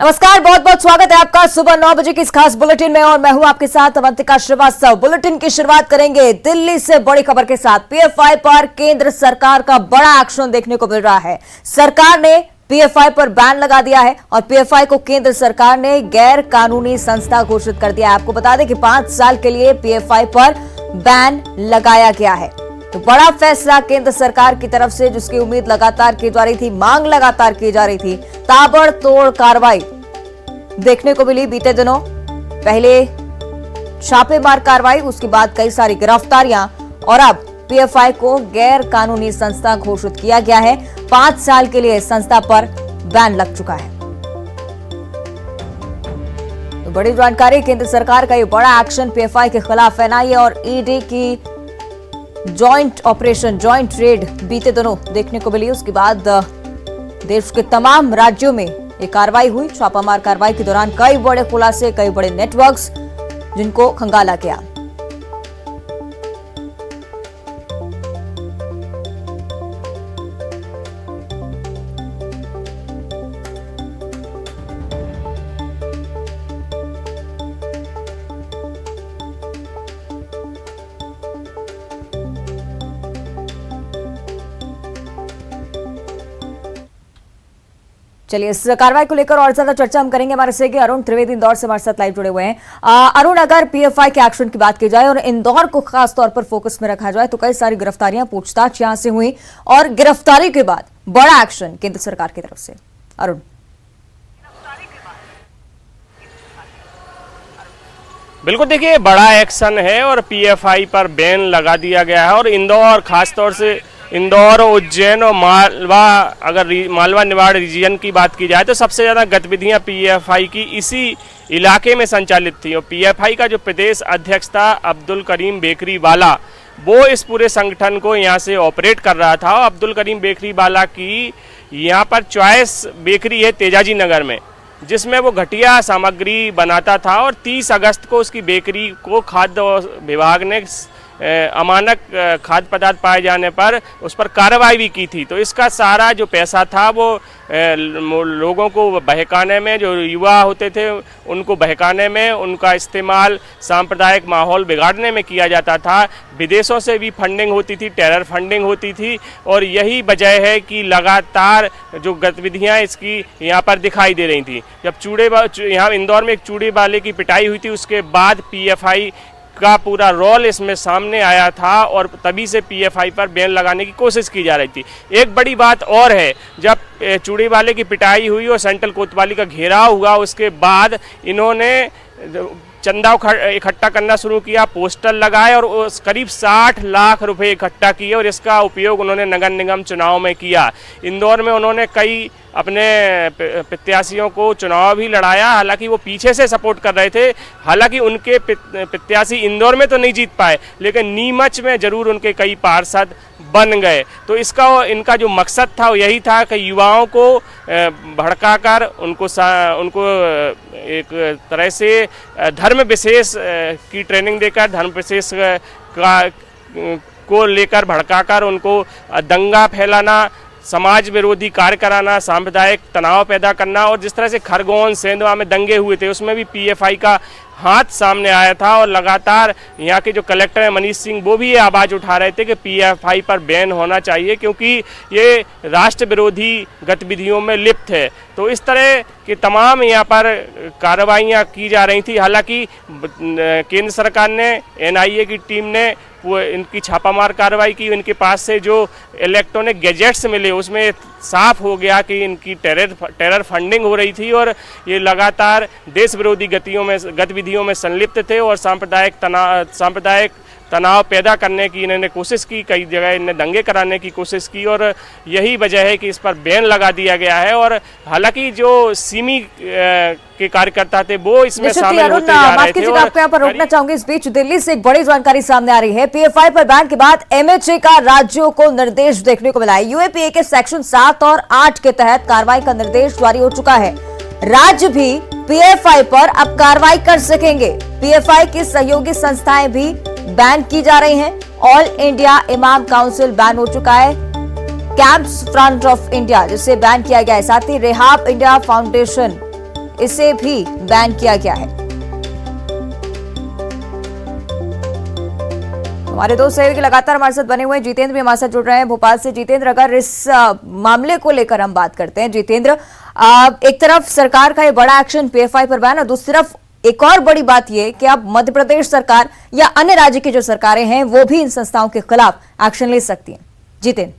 नमस्कार, बहुत बहुत स्वागत है आपका सुबह 9 बजे की इस खास बुलेटिन में और मैं हूं आपके साथ अवंतिका श्रीवास्तव। बुलेटिन की शुरुआत करेंगे दिल्ली से बड़ी खबर के साथ। पीएफआई पर केंद्र सरकार का बड़ा एक्शन देखने को मिल रहा है। सरकार ने पीएफआई पर बैन लगा दिया है और पीएफआई को केंद्र सरकार ने गैर कानूनी संस्था घोषित कर दिया है। आपको बता दें कि 5 साल के लिए पीएफआई पर बैन लगाया गया है। तो बड़ा फैसला केंद्र सरकार की तरफ से, जिसकी उम्मीद लगातार की जा रही थी, मांग लगातार की जा रही थी। ताबड़तोड़ कार्रवाई देखने को मिली बीते दिनों। पहले छापेमार कार्रवाई, उसके बाद कई सारी गिरफ्तारियां और अब पीएफआई को गैर कानूनी संस्था घोषित किया गया है। 5 साल के लिए संस्था पर बैन लग चुका है। तो बड़ी जानकारी, केंद्र सरकार का ये बड़ा एक्शन पीएफआई के खिलाफ एनआईए और ईडी की जॉइंट ऑपरेशन, जॉइंट रेड बीते दिनों देखने को मिली। उसके बाद देश के तमाम राज्यों में ये कार्रवाई हुई। छापामार कार्रवाई के दौरान कई बड़े खुलासे, कई बड़े नेटवर्क्स जिनको खंगाला गया। चलिए, इस कार्रवाई को लेकर और ज्यादा चर्चा हम करेंगे। हमारे सहयोगी अरुण त्रिवेदी इंदौर से हमारे साथ लाइव जुड़े हुए हैं। अरुण, अगर पीएफआई के एक्शन की बात की जाए और इंदौर को खास तौर पर फोकस में रखा जाए तो कई सारी गिरफ्तारियां, पूछताछ यहां से हुई और गिरफ्तारी के बाद बड़ा एक्शन केंद्र सरकार की तरफ से। अरुण, बिल्कुल, देखिए बड़ा एक्शन है और पीएफआई पर बैन लगा दिया गया है। और इंदौर, खासतौर से इंदौर, उज्जैन और मालवा, अगर मालवा निवाड़ रीजन की बात की जाए तो सबसे ज़्यादा गतिविधियां पीएफआई की इसी इलाके में संचालित थी। और पीएफआई का जो प्रदेश अध्यक्ष था अब्दुल करीम बेकरी वाला, वो इस पूरे संगठन को यहाँ से ऑपरेट कर रहा था। और अब्दुल करीम बेकरी वाला की यहाँ पर चॉइस बेकरी है तेजाजी नगर में, जिसमें वो घटिया सामग्री बनाता था। और 30 अगस्त को उसकी बेकरी को खाद्य विभाग ने अमानक खाद्य पदार्थ पाए जाने पर उस पर कार्रवाई भी की थी। तो इसका सारा जो पैसा था वो लोगों को बहकाने में, जो युवा होते थे उनको बहकाने में, उनका इस्तेमाल सांप्रदायिक माहौल बिगाड़ने में किया जाता था। विदेशों से भी फंडिंग होती थी, टेरर फंडिंग होती थी। और यही वजह है कि लगातार जो गतिविधियां इसकी यहाँ पर दिखाई दे रही थी। जब यहाँ इंदौर में एक चूड़े वाले की पिटाई हुई थी, उसके बाद पीएफआई का पूरा रोल इसमें सामने आया था और तभी से पीएफआई पर बैन लगाने की कोशिश की जा रही थी। एक बड़ी बात और है, जब चूड़ी वाले की पिटाई हुई और सेंट्रल कोतवाली का घेराव हुआ, उसके बाद इन्होंने चंदा इकट्ठा करना शुरू किया, पोस्टर लगाए और करीब 60 लाख रुपए इकट्ठा किए और इसका उपयोग उन्होंने नगर निगम चुनाव में किया। इंदौर में उन्होंने कई अपने प्रत्याशियों को चुनाव भी लड़ाया, हालांकि वो पीछे से सपोर्ट कर रहे थे। हालांकि उनके प्रत्याशी इंदौर में तो नहीं जीत पाए, लेकिन नीमच में जरूर उनके कई पार्षद बन गए। तो इनका जो मकसद था वो यही था कि युवाओं को भड़काकर उनको एक तरह से धर्म विशेष की ट्रेनिंग देकर, धर्म विशेष को लेकर भड़काकर उनको दंगा फैलाना, समाज विरोधी कार्य कराना, सांप्रदायिक तनाव पैदा करना। और जिस तरह से खरगोन, सेंधवा में दंगे हुए थे, उसमें भी पीएफआई का हाथ सामने आया था। और लगातार यहाँ के जो कलेक्टर हैं मनीष सिंह, वो भी ये आवाज़ उठा रहे थे कि पीएफआई पर बैन होना चाहिए, क्योंकि ये राष्ट्र विरोधी गतिविधियों में लिप्त है। तो इस तरह की तमाम यहाँ पर कार्रवाइयाँ की जा रही थी। हालांकि केंद्र सरकार ने, एनआईए की टीम ने वो इनकी छापामार कार्रवाई की। इनके पास से जो इलेक्ट्रॉनिक गैजेट्स मिले, उसमें साफ हो गया कि इनकी टेरर फंडिंग हो रही थी और ये लगातार देश विरोधी गतिविधियों में संलिप्त थे और सांप्रदायिक तनाव पैदा करने की इन्होंने कोशिश की। कई जगह इन्हें दंगे कराने की कोशिश की और यही वजह है कि इस पर बैन लगा दिया गया है। और हालांकि जो सिमी के कार्यकर्ता थे वो इसमें शामिल होते जा रहे थे। आपको यहाँ पर रोकना चाहूंगी। इस बीच दिल्ली से एक बड़ी जानकारी सामने आ रही है। पीएफआई पर बैन के बाद एमएचए का राज्यों को निर्देश देखने को मिला है। यूएपीए के सेक्शन 7 और 8 के तहत कार्रवाई का निर्देश जारी हो चुका है। राज्य भी पीएफआई पर अब कार्रवाई कर सकेंगे। पीएफआई की सहयोगी संस्थाएं भी बैन की जा रही हैं। ऑल इंडिया इमाम काउंसिल बैन हो चुका है। कैंप्स फ्रंट ऑफ इंडिया जिसे बैन किया गया है, साथ ही रेहाब इंडिया फाउंडेशन, इसे भी बैन किया गया है। हमारे दो सहयोगी लगातार हमारे साथ बने हुए हैं। जितेंद्र भी हमारे साथ जुड़ रहे हैं भोपाल से। जितेंद्र, अगर इस मामले को लेकर हम बात करते हैं, जितेंद्र, एक तरफ सरकार का ये बड़ा एक्शन पीएफआई पर बैन और दूसरी तरफ एक और बड़ी बात ये कि अब मध्य प्रदेश सरकार या अन्य राज्य की जो सरकारें हैं वो भी इन संस्थाओं के खिलाफ एक्शन ले सकती हैं। जितेंद्र,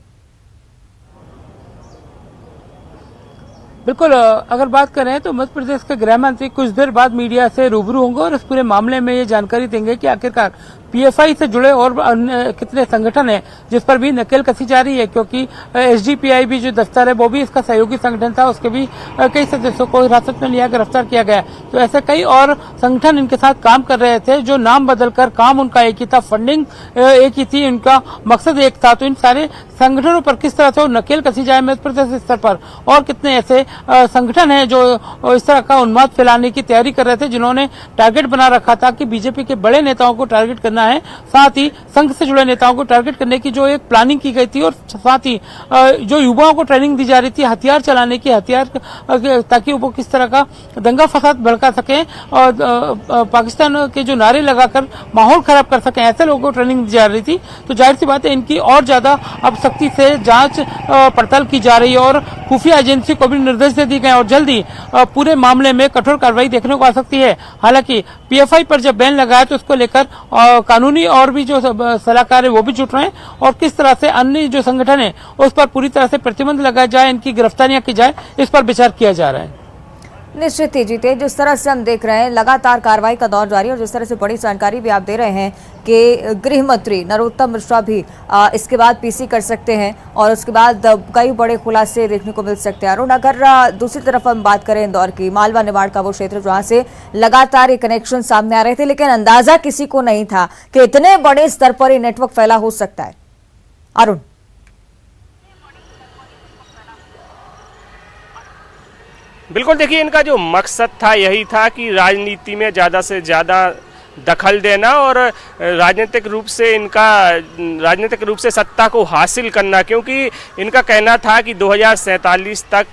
बिल्कुल, अगर बात करें तो मध्य प्रदेश के गृह मंत्री कुछ देर बाद मीडिया से रूबरू होंगे और इस पूरे मामले में ये जानकारी देंगे कि आखिरकार पीएफआई से जुड़े और अन्य कितने संगठन हैं जिस पर भी नकेल कसी जा रही है, क्योंकि एसडीपीआई भी जो दफ्तर है वो भी इसका सहयोगी संगठन था, उसके भी कई सदस्यों को हिरासत में लिया, गिरफ्तार किया गया। तो ऐसे कई और संगठन इनके साथ काम कर रहे थे, जो नाम बदलकर काम उनका एक ही था, फंडिंग एक ही थी, उनका मकसद एक था। तो इन सारे संगठनों पर किस तरह से वो नकेल कसी जाए मध्य प्रदेश स्तर पर, और कितने ऐसे संगठन हैं जो इस तरह का उन्माद फैलाने की तैयारी कर रहे थे, जिन्होंने टारगेट बना रखा था कि बीजेपी के बड़े नेताओं को टारगेट करना है, साथ ही संघ से जुड़े नेताओं को टारगेट करने की जो एक प्लानिंग की गई थी, और साथ ही जो युवाओं को ट्रेनिंग दी जा रही थी हथियार चलाने की, ताकि वो किस तरह का दंगा फसाद भड़का सकें और पाकिस्तान के जो नारे लगाकर माहौल खराब कर सकें, ऐसे लोगों को ट्रेनिंग दी जा रही थी। तो जाहिर सी बात है इनकी और ज्यादा अब सख्ती से जांच पड़ताल की जा रही है और खुफिया एजेंसी को भी निर्देश दे दिए गए और जल्दी पूरे मामले में कठोर कार्रवाई देखने को आ सकती है। हालांकि पीएफआई पर जब बैन लगाया तो उसको लेकर कानूनी और भी जो सलाहकार है वो भी जुट रहे हैं, और किस तरह से अन्य जो संगठन है उस पर पूरी तरह से प्रतिबंध लगाया जाए, इनकी गिरफ्तारियां की जाए, इस पर विचार किया जा रहा है। निश्चित ही जीते, जिस तरह से हम देख रहे हैं लगातार कार्रवाई का दौर जारी है और जिस तरह से बड़ी जानकारी भी आप दे रहे हैं कि गृह मंत्री नरोत्तम मिश्रा भी इसके बाद पीसी कर सकते हैं और उसके बाद कई बड़े खुलासे देखने को मिल सकते हैं। अरुण, अगर दूसरी तरफ हम बात करें इंदौर की, मालवा निमाड़ का वो क्षेत्र जहां से लगातार ये कनेक्शन सामने आ रहे थे, लेकिन अंदाजा किसी को नहीं था कि इतने बड़े स्तर पर ये नेटवर्क फैला हो सकता है। अरुण, बिल्कुल, देखिए इनका जो मकसद था यही था कि राजनीति में ज़्यादा से ज़्यादा दखल देना और राजनीतिक रूप से सत्ता को हासिल करना, क्योंकि इनका कहना था कि 2047 तक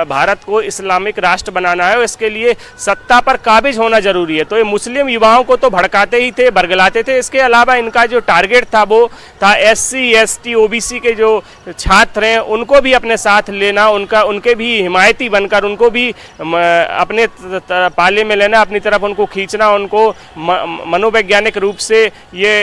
भारत को इस्लामिक राष्ट्र बनाना है और इसके लिए सत्ता पर काबिज होना जरूरी है। तो ये मुस्लिम युवाओं को तो भड़काते ही थे, बरगलाते थे। इसके अलावा इनका जो टारगेट था वो था एससी, एसटी, ओबीसी के जो छात्र हैं उनको भी अपने साथ लेना, उनके भी हिमायती बनकर उनको भी अपने पाले में लेना, अपनी तरफ उनको खींचना, उनको मनोवैज्ञानिक रूप से ये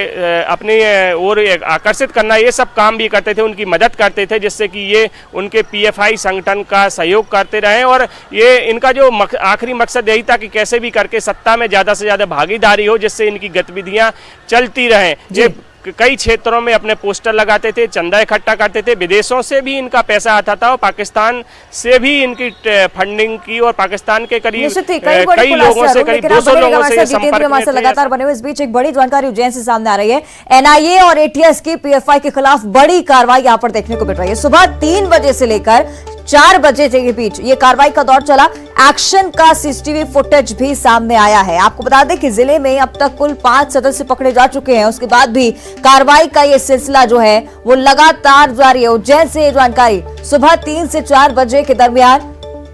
अपनी ओर आकर्षित करना, ये सब काम भी करते थे, उनकी मदद करते थे, जिससे कि ये उनके पीएफआई संगठन का सहयोग करते रहे। और ये इनका जो आखिरी मकसद यही था कि कैसे भी करके सत्ता में ज़्यादा से ज़्यादा भागीदारी हो, जिससे इनकी गतिविधियां चलती रहें। ये कई क्षेत्रों में अपने पोस्टर लगाते थे, चंदा इकट्ठा करते थे, विदेशों से भी इनका पैसा आता था और पाकिस्तान से भी इनकी फंडिंग की और पाकिस्तान के करीब कई लोगों से, करीब 200 लोगों से संपर्क में लगातार बने हुए। इस बीच एक बड़ी जानकारी उज्जैन से सामने आ रही है। एनआईए और एटीएस की पीएफआई के खिलाफ बड़ी कार्रवाई यहां पर देखने को मिल रही है। सुबह 3 बजे से लेकर 4 बजे के बीच ये कार्रवाई का दौर चला। एक्शन का सीसीटीवी फुटेज भी सामने आया है। आपको बता दें कि जिले में अब तक कुल 5 सदस्य पकड़े जा चुके हैं। उसके बाद भी कार्रवाई का ये सिलसिला जो है वो लगातार जारी है। उज्जैन से ये जानकारी, सुबह 3 से 4 बजे के दरमियान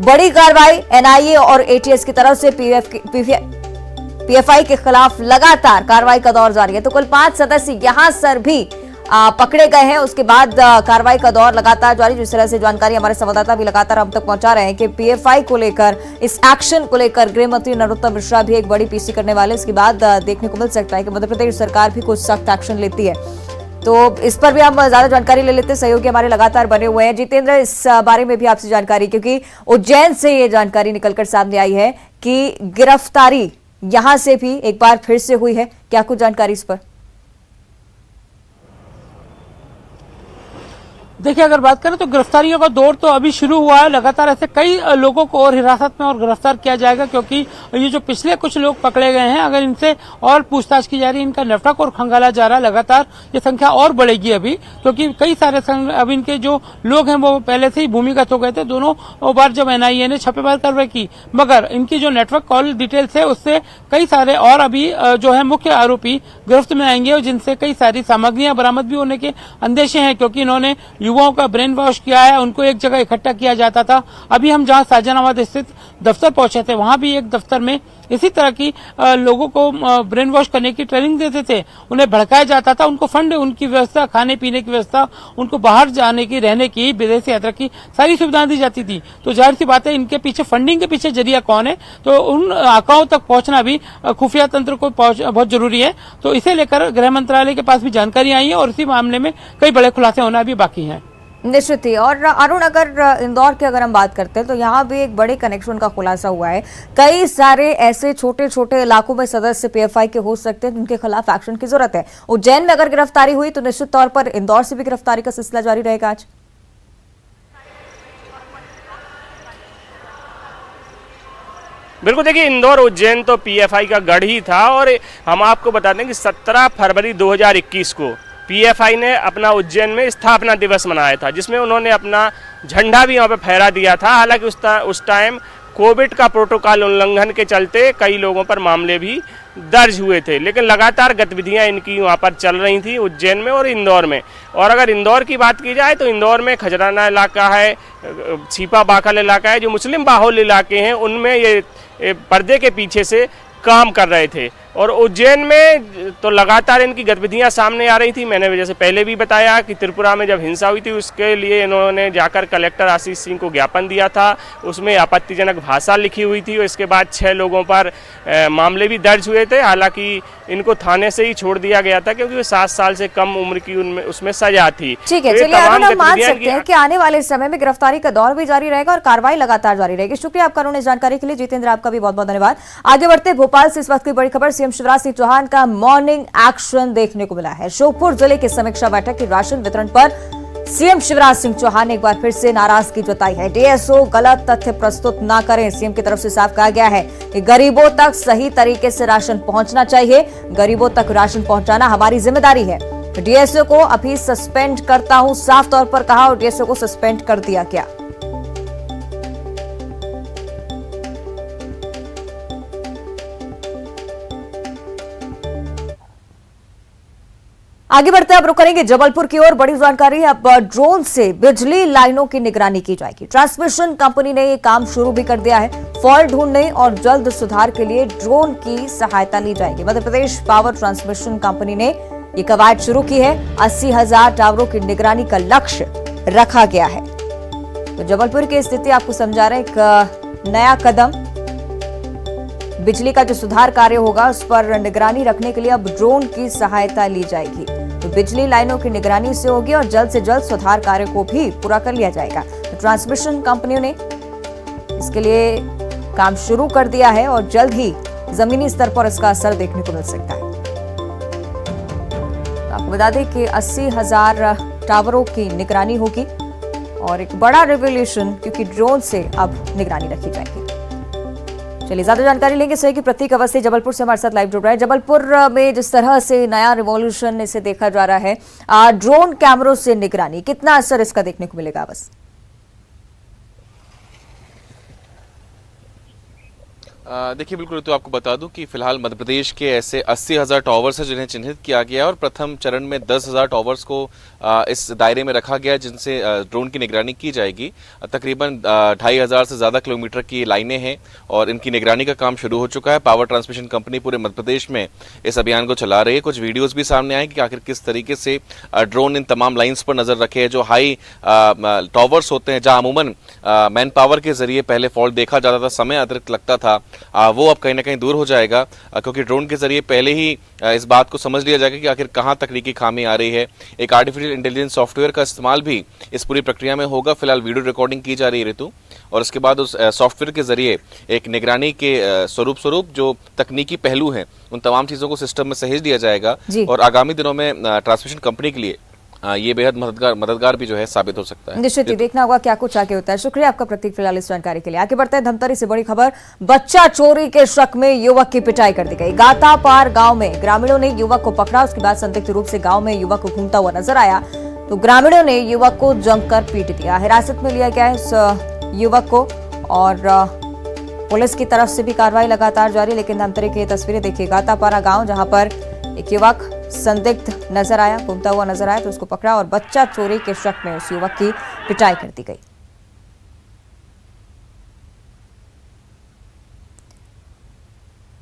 बड़ी कार्रवाई एनआईए और एटीएस की तरफ से पीएफआई के खिलाफ लगातार कार्रवाई का दौर जारी है। तो कुल 5 सदस्य यहां सर भी पकड़े गए हैं। उसके बाद कार्रवाई का दौर लगातार जारी। जिस तरह से जानकारी हमारे संवाददाता भी लगातार हम तक पहुंचा रहे हैं कि पीएफआई को लेकर, इस एक्शन को लेकर गृह मंत्री नरोत्तम मिश्रा भी एक बड़ी पीसी करने वाले। इसके बाद देखने को मिल सकता है कि मध्य प्रदेश सरकार भी कुछ सख्त एक्शन लेती है। तो इस पर भी हम ज्यादा जानकारी ले लेते हैं। सहयोगी हमारे लगातार बने हुए हैं। जितेंद्र, इस बारे में भी आपसे जानकारी, क्योंकि उज्जैन से ये जानकारी निकलकर सामने आई है कि गिरफ्तारी यहां से भी एक बार फिर से हुई है। क्या कुछ जानकारी इस पर? देखिए, अगर बात करें तो गिरफ्तारियों का दौर तो अभी शुरू हुआ है। लगातार ऐसे कई लोगों को और हिरासत में और गिरफ्तार किया जाएगा, क्योंकि ये जो पिछले कुछ लोग पकड़े गए हैं, अगर इनसे और पूछताछ की जा रही है, इनका नेटवर्क और खंगाला जा रहा है, लगातार ये संख्या और बढ़ेगी अभी, क्योंकि कई सारे अब इनके जो लोग हैं वो पहले से ही भूमिगत हो गए थे। दोनों बार जब एनआईए ने छापेमारी कार्रवाई की, मगर इनकी जो नेटवर्क कॉल डिटेल्स है उससे कई सारे और अभी जो है मुख्य आरोपी गिरफ्त में आएंगे, और जिनसे कई सारी सामग्रियां बरामद भी होने के अंदेशे हैं, क्योंकि इन्होंने युवाओं का ब्रेन वॉश किया है, उनको एक जगह इकट्ठा किया जाता था। अभी हम जहां साजनाबाद स्थित दफ्तर पहुंचे थे, वहां भी एक दफ्तर में इसी तरह की लोगों को ब्रेन वॉश करने की ट्रेनिंग देते थे, उन्हें भड़काया जाता था, उनको फंड, उनकी व्यवस्था, खाने पीने की व्यवस्था, उनको बाहर जाने की, रहने की, विदेश यात्रा की सारी सुविधाएं दी जाती थी। तो जाहिर सी बात है, इनके पीछे, फंडिंग के पीछे जरिया कौन है, तो उन आंकड़ों तक पहुंचना भी खुफिया तंत्र को बहुत जरूरी है। तो इसे लेकर गृह मंत्रालय के पास भी जानकारी आई है और इसी मामले में कई बड़े खुलासे होना भी बाकी हैं। निश्चित ही। और अरुण, अगर इंदौर की अगर हम बात करते हैं तो यहाँ भी एक बड़े कनेक्शन का खुलासा हुआ है। कई सारे ऐसे छोटे छोटे इलाकों में सदस्य पीएफआई के हो सकते हैं जिनके खिलाफ एक्शन की जरूरत है। उज्जैन में अगर गिरफ्तारी हुई तो निश्चित तौर पर इंदौर से भी गिरफ्तारी का सिलसिला जारी रहेगा आज। बिल्कुल, देखिए इंदौर उज्जैन तो पीएफआई का गढ़ ही था और हम आपको बता दें कि 17 फरवरी 2021 को पीएफआई ने अपना उज्जैन में स्थापना दिवस मनाया था, जिसमें उन्होंने अपना झंडा भी वहाँ पे फहरा दिया था। हालांकि उस टाइम कोविड का प्रोटोकॉल उल्लंघन के चलते कई लोगों पर मामले भी दर्ज हुए थे, लेकिन लगातार गतिविधियां इनकी वहाँ पर चल रही थी उज्जैन में और इंदौर में। और अगर इंदौर की बात की जाए तो इंदौर में खजराना इलाका है, छिपा बाकल इलाका है, जो मुस्लिम बाहुल इलाके हैं, उनमें ये पर्दे के पीछे से काम कर रहे थे। और उज्जैन में तो लगातार इनकी गतिविधियां सामने आ रही थी। मैंने जैसे पहले भी बताया कि त्रिपुरा में जब हिंसा हुई थी उसके लिए इन्होंने जाकर कलेक्टर आशीष सिंह को ज्ञापन दिया था, उसमें आपत्तिजनक भाषा लिखी हुई थी और इसके बाद 6 लोगों पर मामले भी दर्ज हुए थे। हालांकि इनको थाने से ही छोड़ दिया गया था क्योंकि वो 7 साल से कम उम्र की उनमें उसमें सजा थी। ठीक है, चलिए अरुण, हम मान सकते हैं कि आने वाले समय में गिरफ्तारी का दौर भी जारी रहेगा और कार्रवाई लगातार जारी रहेगी। शुक्रिया आपका अरुण इस जानकारी के लिए। जितेंद्र, आपका भी बहुत बहुत धन्यवाद। आगे बढ़ते, भोपाल से इस वक्त की बड़ी खबर, सीएम शिवराज सिंह चौहान का मॉर्निंग एक्शन देखने को मिला है। श्योपुर जिले की समीक्षा बैठक की राशन वितरण पर सीएम शिवराज सिंह चौहान ने एक बार फिर से नाराजगी जताई है। डीएसओ गलत तथ्य प्रस्तुत ना करें, सीएम की तरफ से साफ कहा गया है कि गरीबों तक सही तरीके से राशन पहुंचना चाहिए, गरीबों तक राशन पहुंचाना हमारी जिम्मेदारी है। डीएसओ को अभी सस्पेंड करता हूं, साफ तौर पर कहा, और डीएसओ को सस्पेंड कर दिया गया। आगे बढ़ते अब रुक करेंगे जबलपुर की ओर। बड़ी जानकारी है, अब ड्रोन से बिजली लाइनों की निगरानी की जाएगी। ट्रांसमिशन कंपनी ने ये काम शुरू भी कर दिया है। फॉल्ट ढूंढने और जल्द सुधार के लिए ड्रोन की सहायता ली जाएगी। Madhya Pradesh power transmission company ने ये कवायद शुरू की है। 80,000 टावरों की निगरानी का लक्ष्य रखा गया है। तो जबलपुर की स्थिति आपको समझा रहे, एक नया कदम, बिजली का जो सुधार कार्य होगा उस पर निगरानी रखने के लिए अब ड्रोन की सहायता ली जाएगी। तो बिजली लाइनों की निगरानी से होगी और जल्द से जल्द सुधार कार्य को भी पूरा कर लिया जाएगा। तो ट्रांसमिशन कंपनियों ने इसके लिए काम शुरू कर दिया है और जल्द ही जमीनी स्तर पर इसका असर देखने को मिल सकता है। तो आपको बता दें कि 80,000 टावरों की निगरानी होगी और एक बड़ा रिवॉल्यूशन, क्योंकि ड्रोन से अब निगरानी रखी जाएगी। चलिए ज्यादा जानकारी लेंगे सही की प्रतीक अवस्थी जबलपुर से हमारे साथ लाइव जुड़ रहा है। जबलपुर में जिस तरह से नया रिवॉल्यूशन इसे देखा जा रहा है, ड्रोन कैमरों से निगरानी, कितना असर इसका देखने को मिलेगा? बस देखिए, बिल्कुल, तो आपको बता दूं कि फिलहाल मध्य प्रदेश के ऐसे 80,000 टावर्स हैं जिन्हें चिन्हित किया गया है और प्रथम चरण में 10,000 टावर्स को इस दायरे में रखा गया है जिनसे ड्रोन की निगरानी की जाएगी। तकरीबन 2,500 से ज़्यादा किलोमीटर की लाइनें हैं और इनकी निगरानी का काम शुरू हो चुका है। पावर ट्रांसमिशन कंपनी पूरे मध्य प्रदेश में इस अभियान को चला रही है। कुछ वीडियोज़ भी सामने आए कि आखिर किस तरीके से ड्रोन इन तमाम लाइन्स पर नज़र रखे है। जो हाई टावर्स होते हैं जहाँ अमूमन मैन पावर के जरिए पहले फॉल्ट देखा जाता था, समय अतिरिक्त लगता था, वो अब कहीं ना कहीं दूर हो जाएगा क्योंकि ड्रोन के जरिए पहले ही इस बात को समझ लिया जाएगा कि आखिर कहाँ तकनीकी खामी आ रही है। एक आर्टिफिशियल इंटेलिजेंस सॉफ्टवेयर का इस्तेमाल भी इस पूरी प्रक्रिया में होगा। फिलहाल वीडियो रिकॉर्डिंग की जा रही है ऋतु, और उसके बाद उस सॉफ्टवेयर के जरिए एक निगरानी के स्वरूप जो तकनीकी पहलू हैं उन तमाम चीज़ों को सिस्टम में सहेज दिया जाएगा और आगामी दिनों में ट्रांसमिशन कंपनी के लिए ये बेहद मददगार भी जो है साबित हो सकता है। निश्चित ही देखना होगा क्या कुछ आगे होता है। शुक्रिया आपका प्रतीक फिलहाल इस जानकारी के लिए। आगे बढ़ते हैं धमतरी से बड़ी खबर, बच्चा चोरी के शक में युवक की पिटाई कर दी गई। गातापार गांव में ग्रामीणों ने युवक को पकड़ा, उसके बाद संदिग्ध रूप से गांव में युवक को घूमता हुआ नजर आया तो ग्रामीणों ने युवक को जमकर पीट दिया। हिरासत में लिया गया है इस युवक को और पुलिस की तरफ से भी कार्रवाई लगातार जारी। लेकिन धमतरी की तस्वीरें देखिए, गातापारा गाँव जहाँ पर एक युवक संदिग्ध नजर आया, घूमता हुआ नजर आया तो उसको पकड़ा और बच्चा चोरी के शक में उस युवक की पिटाई कर दी गई।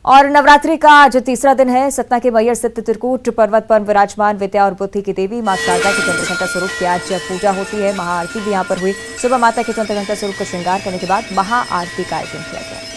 और नवरात्रि का आज तीसरा दिन है। सतना के मैहर स्थित त्रिकूट पर्वत पर विराजमान विद्या और बुद्धि की देवी मां शारदा की चंद्रघंटा स्वरूप की आज पूजा होती है। महाआरती भी यहां पर हुई। सुबह माता के चंद्रघंटा स्वरूप का श्रृंगार करने के बाद महाआरती का आयोजन किया गया।